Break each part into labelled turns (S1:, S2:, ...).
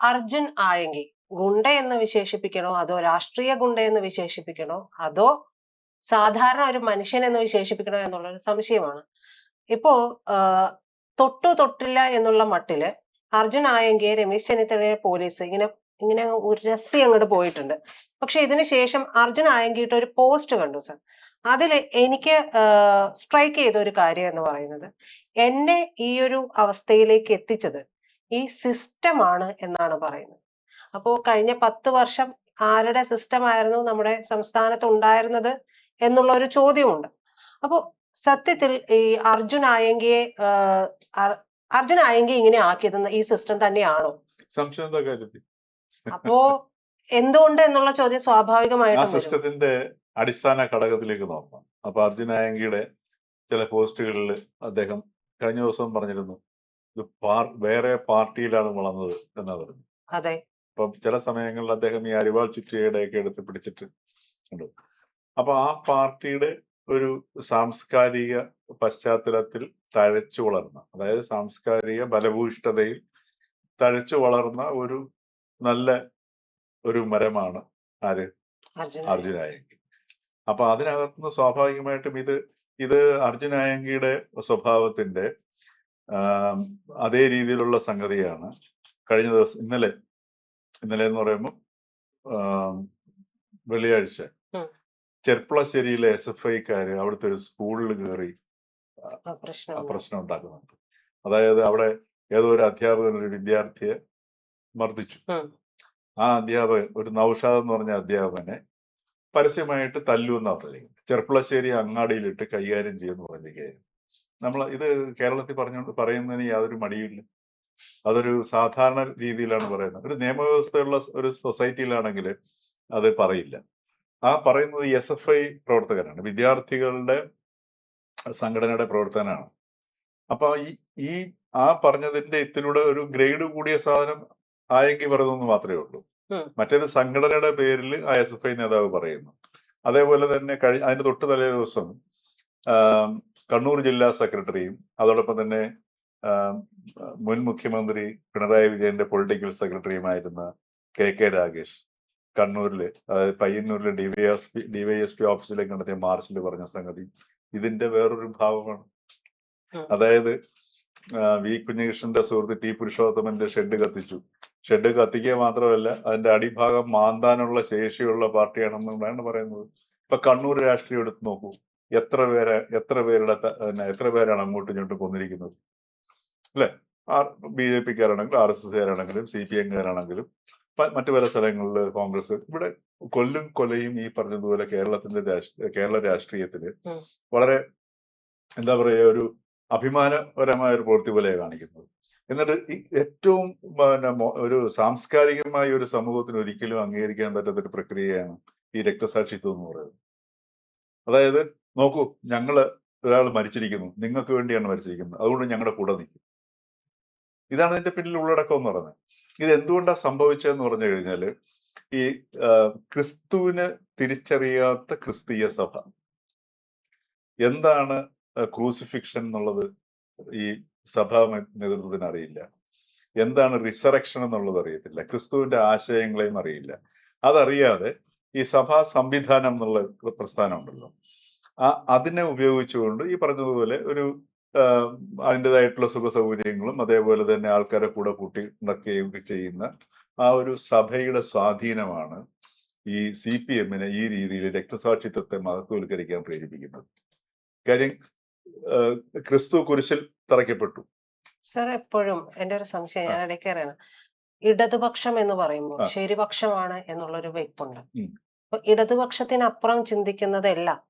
S1: അർജുൻ ആയെങ്കിൽ ഗുണ്ട എന്ന് വിശേഷിപ്പിക്കണോ, അതോ രാഷ്ട്രീയ ഗുണ്ട എന്ന് വിശേഷിപ്പിക്കണോ, അതോ സാധാരണ ഒരു മനുഷ്യൻ എന്ന് വിശേഷിപ്പിക്കണോ എന്നുള്ളൊരു സംശയമാണ്. ഇപ്പോ തൊട്ടു തൊട്ടില്ല എന്നുള്ള മട്ടില് അർജുൻ ആയെങ്കിൽ രമേശ് ചെന്നിത്തലയെ പോലീസ് ഇങ്ങനെ ഇങ്ങനെ ഉരസി അങ്ങോട്ട് പോയിട്ടുണ്ട്. പക്ഷെ ഇതിനു ശേഷം അർജുൻ ആയെങ്കിട്ട് ഒരു പോസ്റ്റ് കണ്ടു സർ. അതിൽ എനിക്ക് സ്ട്രൈക്ക് ചെയ്ത ഒരു കാര്യം എന്ന് പറയുന്നത്, എന്നെ ഈ ഒരു അവസ്ഥയിലേക്ക് എത്തിച്ചത് ഈ സിസ്റ്റമാണ് എന്നാണ് പറയുന്നത്. അപ്പോ കഴിഞ്ഞ 10 വർഷം ആരുടെ സിസ്റ്റം ആയിരുന്നു നമ്മുടെ സംസ്ഥാനത്ത് ഉണ്ടായിരുന്നത് എന്നുള്ള ഒരു ചോദ്യമുണ്ട്. അപ്പോ സത്യത്തിൽ ഈ അർജുൻ ആയെങ്കിയെ അർജുൻ ആയെങ്കി ഇങ്ങനെ ആക്കിയത് ഈ സിസ്റ്റം തന്നെയാണോ?
S2: സംശയം കാര്യത്തിൽ
S1: അപ്പോ എന്തുകൊണ്ട് എന്നുള്ള ചോദ്യം
S2: ആ
S1: സ്വാഭാവികമായിട്ടും വരും.
S2: സിസ്റ്റത്തിന്റെ അടിസ്ഥാന ഘടകത്തിലേക്ക് നോക്കാം. അപ്പൊ അർജുൻ ആയങ്കിയുടെ ചില പോസ്റ്റുകളിൽ അദ്ദേഹം കഴിഞ്ഞ ദിവസം പറഞ്ഞിരുന്നു, ഇത് വേറെ പാർട്ടിയിലാണ് വളർന്നത് എന്നാ പറഞ്ഞു.
S1: അതെ.
S2: അപ്പം ചില സമയങ്ങളിൽ അദ്ദേഹം ഈ അരിവാൾ ചുറ്റിയുടെയൊക്കെ എടുത്ത് പിടിച്ചിട്ട് ഉണ്ട്. അപ്പൊ ആ പാർട്ടിയുടെ ഒരു സാംസ്കാരിക പശ്ചാത്തലത്തിൽ തഴച്ചു വളർന്ന, അതായത് സാംസ്കാരിക ബലഭൂയിഷ്ഠതയിൽ തഴച്ചു വളർന്ന ഒരു നല്ല ഒരു മരമാണ് ആര്? അർജുൻ ആയങ്കി. അപ്പൊ അതിനകത്തുനിന്ന് സ്വാഭാവികമായിട്ടും ഇത് അർജുൻ ആയങ്കിയുടെ സ്വഭാവത്തിന്റെ അതേ രീതിയിലുള്ള സംഗതിയാണ്. കഴിഞ്ഞ ദിവസം ഇന്നലെ എന്ന് പറയുമ്പോൾ വെള്ളിയാഴ്ച ചെർപ്പളശ്ശേരിയിലെ SFIക്കാര് അവിടുത്തെ ഒരു സ്കൂളിൽ കയറി പ്രശ്നം ഉണ്ടാക്കുന്നുണ്ട്. അതായത് അവിടെ ഏതോ ഒരു അധ്യാപകൻ ഒരു വിദ്യാർത്ഥിയെ മർദ്ദിച്ചു. ആ അധ്യാപകൻ, ഒരു നൗഷാദ് എന്ന് പറഞ്ഞ അധ്യാപകനെ പരസ്യമായിട്ട് തല്ലുവെന്നാ പറയുന്നത്. ചെർപ്പളശ്ശേരി അങ്ങാടിയിലിട്ട് കൈകാര്യം ചെയ്യുമെന്ന് പറഞ്ഞിരിക്കുകയായിരുന്നു. നമ്മൾ ഇത് കേരളത്തിൽ പറയുന്നതിന് യാതൊരു മടിയില്ല. അതൊരു സാധാരണ രീതിയിലാണ് പറയുന്നത്. ഒരു നിയമവ്യവസ്ഥയുള്ള ഒരു സൊസൈറ്റിയിലാണെങ്കിൽ അത് പറയില്ല. ആ പറയുന്നത് SFI പ്രവർത്തകനാണ്, വിദ്യാർത്ഥികളുടെ സംഘടനയുടെ പ്രവർത്തകനാണ്. അപ്പൊ ഈ ആ പറഞ്ഞതിന്റെ ഇതിലൂടെ ഒരു ഗ്രേഡ് കൂടിയ സാധനം ആയെങ്കിൽ പറയുന്നു മാത്രമേ ഉള്ളൂ. മറ്റേത് സംഘടനയുടെ പേരിൽ ആ SFI നേതാവ് പറയുന്നു. അതേപോലെ തന്നെ അതിന്റെ തൊട്ട് തലേ ദിവസം കണ്ണൂർ ജില്ലാ സെക്രട്ടറിയും അതോടൊപ്പം തന്നെ മുൻ മുഖ്യമന്ത്രി പിണറായി വിജയന്റെ പൊളിറ്റിക്കൽ സെക്രട്ടറിയുമായിരുന്ന KK രാഗേഷ് കണ്ണൂരില്, അതായത് പയ്യന്നൂരിലെ DYSP ഓഫീസിലേക്ക് നടത്തിയ മാർച്ചിൽ പറഞ്ഞ സംഗതി ഇതിന്റെ വേറൊരു ഭാവമാണ്. അതായത് വി കുഞ്ഞകൃഷ്ണന്റെ സുഹൃത്ത് T പുരുഷോത്തമന്റെ ഷെഡ് കത്തിച്ചു. ഷെഡ് കത്തിക്കുക മാത്രമല്ല അതിന്റെ അടിഭാഗം മാന്താനുള്ള ശേഷിയുള്ള പാർട്ടിയാണെന്നാണ് പറയുന്നത്. ഇപ്പൊ കണ്ണൂർ രാഷ്ട്രീയം എടുത്ത് നോക്കൂ, എത്ര പേരാണ് അങ്ങോട്ടും ഇങ്ങോട്ടും കൊന്നിരിക്കുന്നത് അല്ലെ? BJPക്കാരാണെങ്കിലും RSSകാരാണെങ്കിലും CPMകാരാണെങ്കിലും മറ്റു പല സ്ഥലങ്ങളിൽ കോൺഗ്രസ്, ഇവിടെ കൊലയും ഈ പറഞ്ഞതുപോലെ കേരള രാഷ്ട്രീയത്തില് വളരെ എന്താ പറയുക, ഒരു അഭിമാനപരമായ ഒരു പ്രവൃത്തി പോലെയാണ് കാണിക്കുന്നത്. എന്നിട്ട് ഏറ്റവും ഒരു സാംസ്കാരികമായ ഒരു സമൂഹത്തിന് ഒരിക്കലും അംഗീകരിക്കാൻ പറ്റാത്ത ഒരു പ്രക്രിയയാണ് ഈ രക്തസാക്ഷിത്വം എന്ന് പറയുന്നത്. അതായത് നോക്കൂ, ഒരാൾ മരിച്ചിരിക്കുന്നു, നിങ്ങൾക്ക് വേണ്ടിയാണ് മരിച്ചിരിക്കുന്നത്, അതുകൊണ്ട് ഞങ്ങളുടെ കൂടെ നിൽക്കും. ഇതാണ് ഇതിന്റെ പിന്നിൽ ഉള്ളടക്കം എന്ന് പറയുന്നത്. ഇത് എന്തുകൊണ്ടാണ് സംഭവിച്ചതെന്ന് പറഞ്ഞു കഴിഞ്ഞാല്, ഈ ക്രിസ്തുവിന് തിരിച്ചറിയാത്ത ക്രിസ്തീയ സഭ, എന്താണ് ക്രൂസിഫിക്ഷൻ എന്നുള്ളത് ഈ സഭാ നേതൃത്വത്തിന് അറിയില്ല. എന്താണ് റിസറക്ഷൻ എന്നുള്ളത് അറിയത്തില്ല. ക്രിസ്തുവിന്റെ ആശയങ്ങളെയും അറിയില്ല. അതറിയാതെ ഈ സഭാ സംവിധാനം എന്നുള്ള പ്രസ്ഥാനം ഉണ്ടല്ലോ, അതിനെ ഉപയോഗിച്ചുകൊണ്ട് ഈ പറഞ്ഞതുപോലെ ഒരു അതിൻ്റെതായിട്ടുള്ള സുഖ സൗകര്യങ്ങളും അതേപോലെ തന്നെ ആൾക്കാരെ കൂടെ കൂട്ടി നടക്കുകയും ചെയ്യുന്ന ആ ഒരു സഭയുടെ സ്വാധീനമാണ് ഈ CPMനെ ഈ രീതിയിൽ രക്തസാക്ഷിത്വത്തെ മഹത്വവൽക്കരിക്കാൻ പ്രേരിപ്പിക്കുന്നത്. കാര്യം ക്രിസ്തു കുരിശിൽ തറയ്ക്കപ്പെട്ടു.
S1: സർ, എപ്പോഴും എന്റെ ഒരു സംശയം, ഞാൻ ഇടയ്ക്ക് അറിയണം, ഇടതുപക്ഷം എന്ന് പറയുമ്പോൾ ശരിപക്ഷമാണ് എന്നുള്ളൊരു വെയ്പ്പുണ്ട്. അപ്പൊ ഇടതുപക്ഷത്തിനപ്പുറം ചിന്തിക്കുന്നതെല്ലാം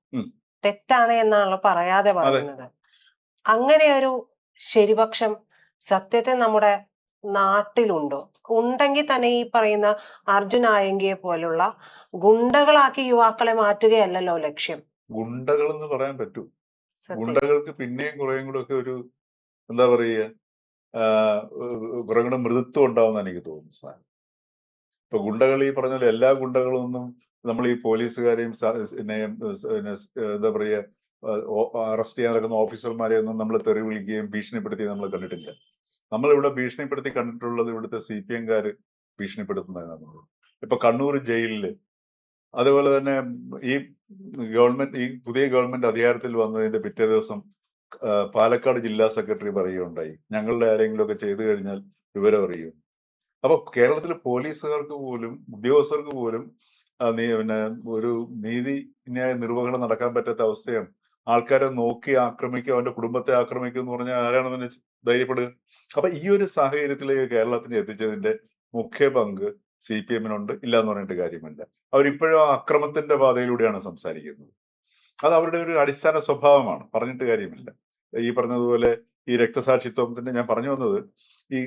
S1: തെറ്റാണ് എന്നാണല്ലോ പറയാതെ പറയുന്നത്. അങ്ങനെ ഒരു ശരിപക്ഷം സത്യത്തെ നമ്മുടെ നാട്ടിലുണ്ടോ? ഉണ്ടെങ്കിൽ തന്നെ ഈ പറയുന്ന അർജുൻ ആയങ്കിയെ പോലുള്ള ഗുണ്ടകളാക്കി യുവാക്കളെ മാറ്റുകയല്ലല്ലോ ലക്ഷ്യം.
S2: ഗുണ്ടകൾ എന്ന് പറയാൻ പറ്റൂ. ഗുണ്ടകൾക്ക് പിന്നെയും കുറേയും കൂടെ ഒക്കെ ഒരു എന്താ പറയുക, കുറെ കൂടെ മൃദുത്വം ഉണ്ടാവുന്ന എനിക്ക് തോന്നുന്നു. ഇപ്പൊ ഗുണ്ടകൾ ഈ പറഞ്ഞ എല്ലാ ഗുണ്ടകളും ഒന്നും നമ്മൾ ഈ പോലീസുകാരെയും എന്താ പറയുക, അറസ്റ്റ് ചെയ്യാൻ നടക്കുന്ന ഓഫീസർമാരെ ഒന്നും നമ്മൾ തെറി വിളിക്കുകയും ഭീഷണിപ്പെടുത്തി നമ്മൾ കണ്ടിട്ടില്ല. നമ്മളിവിടെ ഭീഷണിപ്പെടുത്തി കണ്ടിട്ടുള്ളത് ഇവിടുത്തെ CPMകാര് ഭീഷണിപ്പെടുത്തുന്നതെന്നുള്ളത്. ഇപ്പൊ കണ്ണൂർ ജയിലില് അതുപോലെ തന്നെ ഈ ഈ പുതിയ ഗവൺമെന്റ് അധികാരത്തിൽ വന്നതിന്റെ പിറ്റേ ദിവസം പാലക്കാട് ജില്ലാ സെക്രട്ടറി പറയുകയുണ്ടായി, ഞങ്ങളുടെ ആരെങ്കിലും ഒക്കെ ചെയ്തു കഴിഞ്ഞാൽ വിവരം അറിയും. അപ്പൊ കേരളത്തിലെ പോലീസുകാർക്ക് പോലും ഉദ്യോഗസ്ഥർക്ക് പോലും പിന്നെ ഒരു നീതി ന്യായ നിർവഹണം നടക്കാൻ പറ്റാത്ത അവസ്ഥയാണ്. ആൾക്കാരെ നോക്കി ആക്രമിക്കുക, അവന്റെ കുടുംബത്തെ ആക്രമിക്കുക എന്ന് പറഞ്ഞാൽ ആരാണെന്ന് ധൈര്യപ്പെടുക. അപ്പൊ ഈ ഒരു സാഹചര്യത്തിലേക്ക് കേരളത്തിന് എത്തിച്ചതിന്റെ മുഖ്യ പങ്ക് CPM-നുണ്ട്, ഇല്ല എന്ന് പറഞ്ഞിട്ട് കാര്യമില്ല. അവരിപ്പോഴും അക്രമത്തിന്റെ പാതയിലൂടെയാണ് സംസാരിക്കുന്നത്. അത് അവരുടെ ഒരു അടിസ്ഥാന സ്വഭാവമാണ്, പറഞ്ഞിട്ട് കാര്യമില്ല. ഈ പറഞ്ഞതുപോലെ ഈ രക്തസാക്ഷിത്വത്തിന്റെ ഞാൻ പറഞ്ഞു വന്നത്, ഈ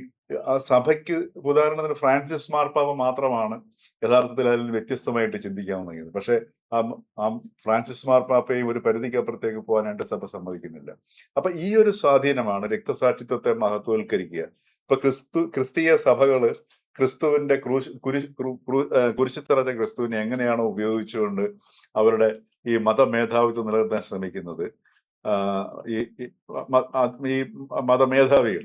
S2: ആ സഭയ്ക്ക് ഉദാഹരണത്തിന് ഫ്രാൻസിസ് മാർപ്പാപ്പ മാത്രമാണ് യഥാർത്ഥത്തിൽ അതിൽ വ്യത്യസ്തമായിട്ട് ചിന്തിക്കാവുന്നത്. പക്ഷെ ആ ഫ്രാൻസിസ് മാർപ്പാപ്പയും ഒരു പരിധിക്കപ്പുറത്തേക്ക് പോകാനായിട്ട് സഭ സമ്മതിക്കുന്നില്ല. അപ്പൊ ഈ ഒരു സ്വാധീനമാണ് രക്തസാക്ഷിത്വത്തെ മഹത്വവൽക്കരിക്കുക. ഇപ്പൊ ക്രിസ്തീയ സഭകള് ക്രിസ്തുവിന്റെ കുരിശിത്തറച്ച ക്രിസ്തുവിനെ എങ്ങനെയാണോ ഉപയോഗിച്ചുകൊണ്ട് അവരുടെ ഈ മതമേധാവിത്വം നിലനിർത്താൻ ശ്രമിക്കുന്നത്, ഈ മതമേധാവികൾ,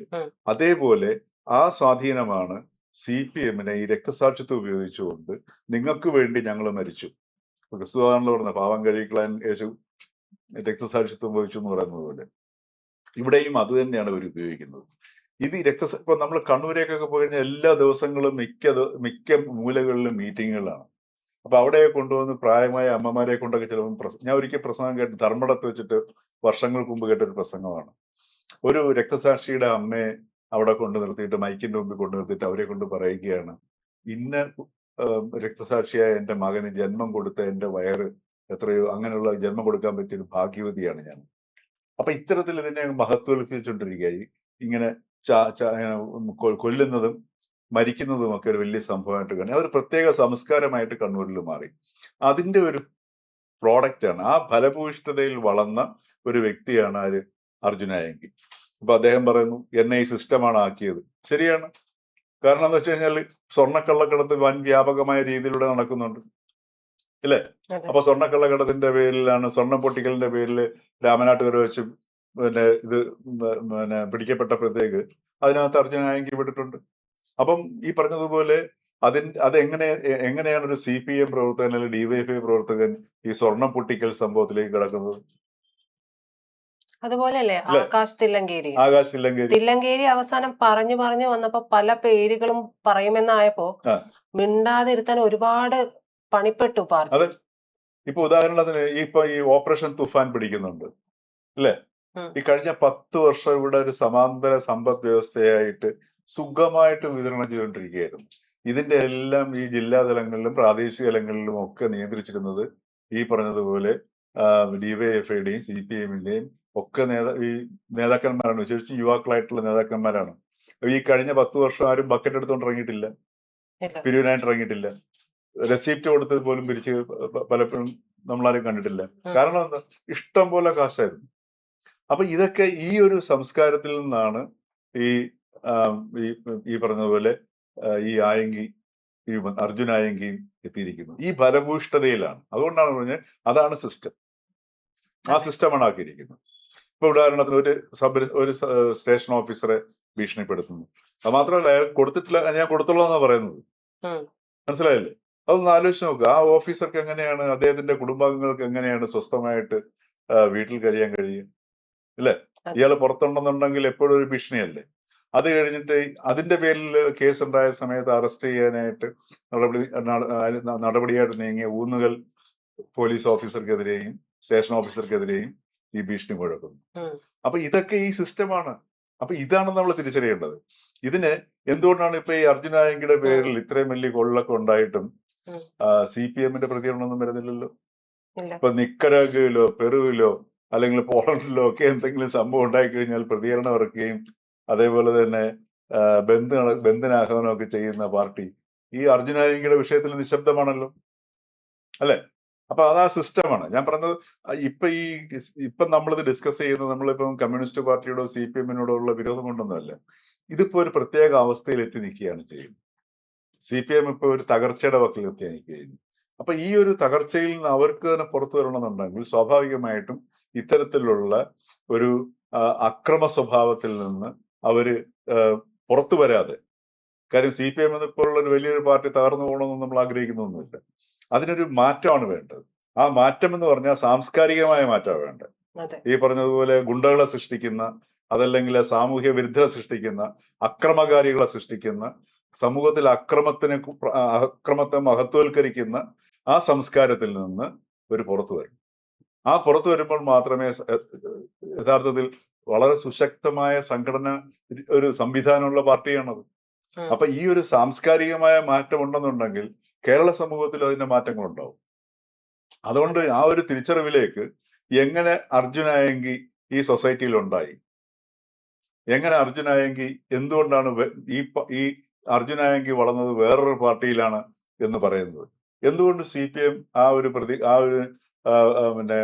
S2: അതേപോലെ ആ സ്വാധീനമാണ് CPM-നെ ഈ രക്തസാക്ഷിത്വം ഉപയോഗിച്ചുകൊണ്ട് നിങ്ങൾക്ക് വേണ്ടി ഞങ്ങൾ മരിച്ചു, ക്രിസ്തുവാണല്ലോ പറഞ്ഞ പാവം കഴിക്കളാൻ യേശു രക്തസാക്ഷിത്വം വഹിച്ചു എന്ന് പറയുന്നത് പോലെ ഇവിടെയും അത് തന്നെയാണ് ഇവർ ഉപയോഗിക്കുന്നത്. ഇത് ഇപ്പൊ നമ്മൾ കണ്ണൂരേക്കൊക്കെ പോയി കഴിഞ്ഞാൽ എല്ലാ ദിവസങ്ങളും മിക്ക മൂലകളിലും മീറ്റിങ്ങുകളാണ്. അപ്പൊ അവിടെ കൊണ്ടുവന്ന് പ്രായമായ അമ്മമാരെ കൊണ്ടൊക്കെ ചിലപ്പോൾ ഞാൻ ഒരിക്കൽ പ്രസംഗം കേട്ട് ധർമ്മടത്ത് വെച്ചിട്ട് വർഷങ്ങൾക്ക് മുമ്പ് കേട്ടൊരു പ്രസംഗമാണ്. ഒരു രക്തസാക്ഷിയുടെ അമ്മയെ അവിടെ കൊണ്ടു നിർത്തിയിട്ട് മൈക്കിന്റെ മുമ്പിൽ കൊണ്ടു നിർത്തിയിട്ട് അവരെ കൊണ്ട് പറയുകയാണ്, ഇന്ന രക്തസാക്ഷിയായ എന്റെ മകന് ജന്മം കൊടുത്ത എന്റെ വയറ് എത്രയോ, അങ്ങനെയുള്ള ജന്മം കൊടുക്കാൻ പറ്റിയൊരു ഭാഗ്യവതിയാണ് ഞാൻ. അപ്പൊ ഇത്തരത്തിൽ ഇതിനെ മഹത്വവൽക്കരിച്ചുകൊണ്ടിരിക്കുകയായി. ഇങ്ങനെ കൊല്ലുന്നതും മരിക്കുന്നതും ഒക്കെ ഒരു വലിയ സംഭവമായിട്ട് കാണി. അതൊരു പ്രത്യേക സംസ്കാരമായിട്ട് കണ്ണൂരിൽ മാറി. അതിന്റെ ഒരു പ്രോഡക്റ്റാണ്, ആ ഫലഭൂയിഷ്ഠതയിൽ വളർന്ന ഒരു വ്യക്തിയാണ് ആര്, അർജുനായെങ്കിൽ. അപ്പൊ അദ്ദേഹം പറയുന്നു, എന്നെ ഈ സിസ്റ്റമാണ് ആക്കിയത്. ശരിയാണ്. കാരണം എന്താ വെച്ച് കഴിഞ്ഞാൽ സ്വർണ്ണക്കള്ളക്കടത്ത് വൻ വ്യാപകമായ രീതിയിലൂടെ നടക്കുന്നുണ്ട്, ഇല്ലേ? അപ്പൊ സ്വർണ്ണക്കള്ളക്കടത്തിന്റെ പേരിലാണ്, സ്വർണം പൊട്ടിക്കലിന്റെ പേരിൽ രാമനാട്ടുകര വെച്ച് ഇത് പിടിക്കപ്പെട്ടപ്പോഴത്തേക്ക് അതിനകത്ത് അർജുനായെങ്കിൽ വിട്ടിട്ടുണ്ട്. അപ്പം ഈ പറഞ്ഞതുപോലെ എങ്ങനെയാണ് ഒരു CPM പ്രവർത്തകൻ അല്ലെങ്കിൽ DYFI പ്രവർത്തകൻ ഈ സ്വർണം പൊട്ടിക്കൽ സംഭവത്തിലേക്ക് കിടക്കുന്നത്?
S1: അതുപോലെയല്ലേ ആകാശ് തില്ലങ്കേരി.
S2: തില്ലങ്കേരി
S1: അവസാനം പറഞ്ഞു വന്നപ്പോ പല പേരുകളും പറയുമെന്നായപ്പോ മിണ്ടാതിരുത്താൻ ഒരുപാട് പണിപ്പെട്ടു പാർട്ടി.
S2: അതെ. ഇപ്പൊ ഉദാഹരണത്തിന് ഈ ഓപ്പറേഷൻ തുഫാൻ പിടിക്കുന്നുണ്ട്, അല്ലേ? ഈ കഴിഞ്ഞ 10 വർഷം ഇവിടെ ഒരു സമാന്തര സമ്പദ് വ്യവസ്ഥയായിട്ട് സുഖമായിട്ട് വിതരണം ചെയ്തുകൊണ്ടിരിക്കുകയായിരുന്നു. ഇതിന്റെ എല്ലാം ഈ ജില്ലാ തലങ്ങളിലും പ്രാദേശിക തലങ്ങളിലും ഒക്കെ നിയന്ത്രിച്ചിരുന്നത് ഈ പറഞ്ഞതുപോലെ DYFIയുടെയും CPM-ന്റെയും ഒക്കെ ഈ നേതാക്കന്മാരാണ്, വിശേഷിച്ചും യുവാക്കളായിട്ടുള്ള നേതാക്കന്മാരാണ്. ഈ കഴിഞ്ഞ 10 വർഷം ആരും ബക്കറ്റ് എടുത്തുകൊണ്ട് ഇറങ്ങിയിട്ടില്ല, പിരിവിനായിട്ട് ഇറങ്ങിയിട്ടില്ല, റെസിപ്റ്റ് കൊടുത്തത് പോലും പിരിച്ച് പലപ്പോഴും നമ്മളാരും കണ്ടിട്ടില്ല. കാരണം എന്താ, ഇഷ്ടം പോലെ കാശായിരുന്നു. അപ്പൊ ഇതൊക്കെ ഈ ഒരു സംസ്കാരത്തിൽ നിന്നാണ് ഈ പറഞ്ഞതുപോലെ ഈ അർജുൻ ആയങ്കി എത്തിയിരിക്കുന്നത്. ഈ ഫലഭൂയിഷ്ഠതയിലാണ്. അതുകൊണ്ടാണ് പറഞ്ഞത് അതാണ് സിസ്റ്റം. ആ സിസ്റ്റമാണ് ആക്കിയിരിക്കുന്നത്. ഇപ്പൊ ഉദാഹരണത്തിന് ഒരു സ്റ്റേഷൻ ഓഫീസറെ ഭീഷണിപ്പെടുത്തുന്നു. അത് മാത്രമല്ല, അയാൾ കൊടുത്തിട്ടില്ല, ഞാൻ കൊടുത്തോളാന്നാ പറയുന്നത്. മനസ്സിലായില്ലേ? അതൊന്ന് ആലോചിച്ച് നോക്കുക. ആ ഓഫീസർക്ക് എങ്ങനെയാണ്, അദ്ദേഹത്തിന്റെ കുടുംബാംഗങ്ങൾക്ക് എങ്ങനെയാണ് സ്വസ്ഥമായിട്ട് വീട്ടിൽ കഴിയാൻ കഴിയുക, അല്ലേ? ഇയാൾ പുറത്തുണ്ടെന്നുണ്ടെങ്കിൽ എപ്പോഴും ഒരു ഭീഷണിയല്ലേ. അത് കഴിഞ്ഞിട്ട് അതിന്റെ പേരിൽ കേസ് ഉണ്ടായ സമയത്ത് അറസ്റ്റ് ചെയ്യാനായിട്ട് നടപടിയായിട്ട് നീങ്ങിയ ഊന്നുകൽ പോലീസ് ഓഫീസർക്കെതിരെയും സ്റ്റേഷൻ ഓഫീസർക്കെതിരെയും ഈ ഭീഷണി മുഴക്കുന്നു. അപ്പൊ ഇതൊക്കെ ഈ സിസ്റ്റമാണ്. അപ്പൊ ഇതാണ് നമ്മൾ തിരിച്ചറിയേണ്ടത്. ഇതിന് എന്തുകൊണ്ടാണ് ഇപ്പൊ ഈ അർജുനായങ്കിയുടെ പേരിൽ ഇത്രയും വലിയ കൊള്ളൊക്കെ ഉണ്ടായിട്ടും CPM-ന്റെ പ്രതികരണമൊന്നും വരുന്നില്ലല്ലോ? ഇപ്പൊ നിക്കരാഗുവിലോ പെറുവിലോ അല്ലെങ്കിൽ പോളണ്ടിലോ ഒക്കെ എന്തെങ്കിലും സംഭവം ഉണ്ടായിക്കഴിഞ്ഞാൽ പ്രതികരണം ഇറക്കുകയും അതേപോലെ തന്നെ ബന്ധനാഹ്വാനം ഒക്കെ ചെയ്യുന്ന പാർട്ടി ഈ അർജുനായങ്കിയുടെ വിഷയത്തിൽ നിശബ്ദമാണല്ലോ, അല്ലെ? അപ്പൊ അത് ആ സിസ്റ്റമാണ് ഞാൻ പറഞ്ഞത്. ഇപ്പൊ നമ്മളിത് ഡിസ്കസ് ചെയ്യുന്നത് നമ്മളിപ്പം കമ്മ്യൂണിസ്റ്റ് പാർട്ടിയോടോ CPM-നോടോ ഉള്ള വിരോധം കൊണ്ടൊന്നുമല്ല. ഇതിപ്പോ ഒരു പ്രത്യേക അവസ്ഥയിൽ എത്തി നിൽക്കുകയാണ് ചെയ്യുന്നത്. CPM ഇപ്പൊ ഒരു തകർച്ചയുടെ വക്കിൽ എത്തി നിൽക്കുകയാണ്. അപ്പൊ ഈ ഒരു തകർച്ചയിൽ നിന്ന് അവർക്ക് തന്നെ പുറത്തു വരണമെന്നുണ്ടെങ്കിൽ സ്വാഭാവികമായിട്ടും ഇത്തരത്തിലുള്ള ഒരു അക്രമ സ്വഭാവത്തിൽ നിന്ന് അവര് പുറത്തു വരാതെ കാര്യം CPM എന്നപ്പോലുള്ള ഒരു വലിയൊരു പാർട്ടി തകർന്നു പോകണമെന്ന് നമ്മൾ ആഗ്രഹിക്കുന്നൊന്നുമില്ല. അതിനൊരു മാറ്റമാണ് വേണ്ടത്. ആ മാറ്റം എന്ന് പറഞ്ഞാൽ സാംസ്കാരികമായ മാറ്റമാണ് വേണ്ടത്.
S1: അതെ.
S2: ഈ പറഞ്ഞതുപോലെ ഗുണ്ടകളെ സൃഷ്ടിക്കുന്ന, അതല്ലെങ്കിൽ സാമൂഹ്യ വിരുദ്ധരെ സൃഷ്ടിക്കുന്ന, അക്രമകാരികളെ സൃഷ്ടിക്കുന്ന, സമൂഹത്തിൽ അക്രമത്തെ മഹത്വവൽക്കരിക്കുന്ന ആ സംസ്കാരത്തിൽ നിന്ന് ഒരു പുറത്തു വരും. ആ പുറത്തു വരുമ്പോൾ മാത്രമേ യഥാർത്ഥത്തിൽ വളരെ സുശക്തമായ സംഘടന, ഒരു സംവിധാനമുള്ള പാർട്ടിയാണത്. അപ്പൊ ഈ ഒരു സാംസ്കാരികമായ മാറ്റം ഉണ്ടെന്നുണ്ടെങ്കിൽ കേരള സമൂഹത്തിൽ അതിന്റെ മാറ്റങ്ങളുണ്ടാവും. അതുകൊണ്ട് ആ ഒരു തിരിച്ചറിവിലേക്ക് എങ്ങനെ അർജുനായെങ്കി ഈ സൊസൈറ്റിയിൽ ഉണ്ടായി, എങ്ങനെ അർജുനായെങ്കി എന്തുകൊണ്ടാണ് ഈ അർജുനായെങ്കി വളർന്നത് വേറൊരു പാർട്ടിയിലാണ് എന്ന് പറയുന്നത്, എന്തുകൊണ്ട് CPM ആ ഒരു പിന്നെ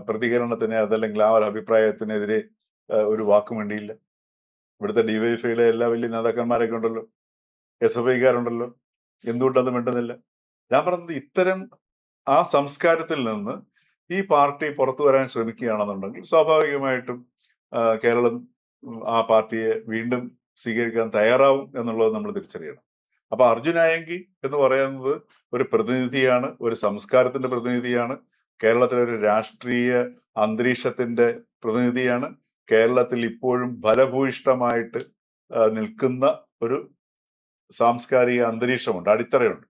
S2: പ്രതികരണത്തിന് അതല്ലെങ്കിൽ ആ ഒരു അഭിപ്രായത്തിനെതിരെ ഒരു വാക്കും വേണ്ടിയില്ല? ഇവിടുത്തെ DYFIയിലെ എല്ലാ വലിയ നേതാക്കന്മാരൊക്കെ ഉണ്ടല്ലോ, SFIക്കാരുണ്ടല്ലോ, എന്തുകൊണ്ടത് മിണ്ടുന്നില്ല? ഞാൻ പറഞ്ഞത് ഇത്തരം ആ സംസ്കാരത്തിൽ നിന്ന് ഈ പാർട്ടി പുറത്തു വരാൻ ശ്രമിക്കുകയാണെന്നുണ്ടെങ്കിൽ സ്വാഭാവികമായിട്ടും കേരളം ആ പാർട്ടിയെ വീണ്ടും സ്വീകരിക്കാൻ തയ്യാറാവും എന്നുള്ളത് നമ്മൾ തിരിച്ചറിയണം. അപ്പൊ അർജുനായെങ്കി എന്ന് പറയുന്നത് ഒരു പ്രതിനിധിയാണ്, ഒരു സംസ്കാരത്തിന്റെ പ്രതിനിധിയാണ്, കേരളത്തിലെ ഒരു രാഷ്ട്രീയ അന്തരീക്ഷത്തിന്റെ പ്രതിനിധിയാണ്, കേരളത്തിൽ ഇപ്പോഴും ഫലഭൂയിഷ്ടമായിട്ട് നിൽക്കുന്ന ഒരു സാംസ്കാരിക അന്തരീക്ഷമുണ്ട്, അടിത്തറയുണ്ട്.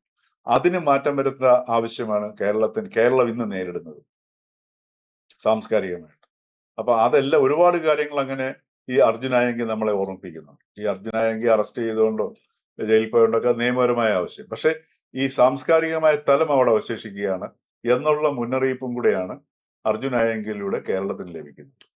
S2: അതിന് മാറ്റം വരുത്തുന്ന ആവശ്യമാണ് കേരളം ഇന്ന് നേരിടുന്നത് സാംസ്കാരികമായിട്ട്. അപ്പൊ അതെല്ലാം ഒരുപാട് കാര്യങ്ങൾ അങ്ങനെ ഈ അർജുനായെങ്കിൽ നമ്മളെ ഓർമ്മിപ്പിക്കുന്നുണ്ട്. ഈ അർജുനായെങ്കിൽ അറസ്റ്റ് ചെയ്തുകൊണ്ടോ ജയിലിൽ പോയോണ്ടൊക്കെ നിയമപരമായ ആവശ്യം, പക്ഷെ ഈ സാംസ്കാരികമായ തലം അവിടെ അവശേഷിക്കുകയാണ് എന്നുള്ള മുന്നറിയിപ്പും കൂടെയാണ് അർജുനായെങ്കിലൂടെ കേരളത്തിന് ലഭിക്കുന്നത്.